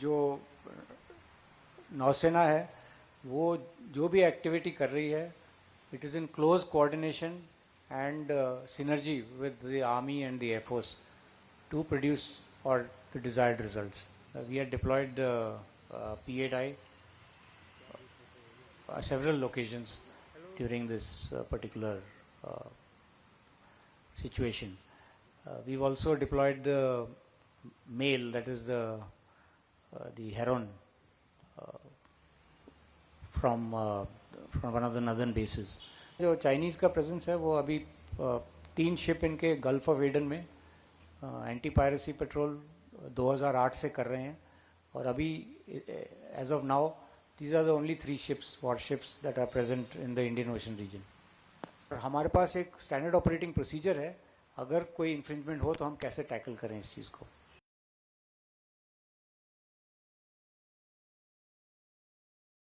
जो नौसेना है वो जो भी एक्टिविटी कर रही है, it is in close coordination and synergy with the army and the air force to produce or the desired results. We had deployed the PAI several locations during this particular situation. We've also deployed the male, that is the heron, from one of the northern bases. जो Chinese का presence है वो अभी 3 ship इनके gulf of Aden में anti piracy patrol 2008 से कर रहे हैं, और अभी as of now these are the only 3 ships warships that are present in the Indian ocean region. हमारे पास एक स्टैंडर्ड ऑपरेटिंग प्रोसीजर है, अगर कोई इन्फ्रिंजमेंट हो तो हम कैसे टैकल करें इस चीज़ को।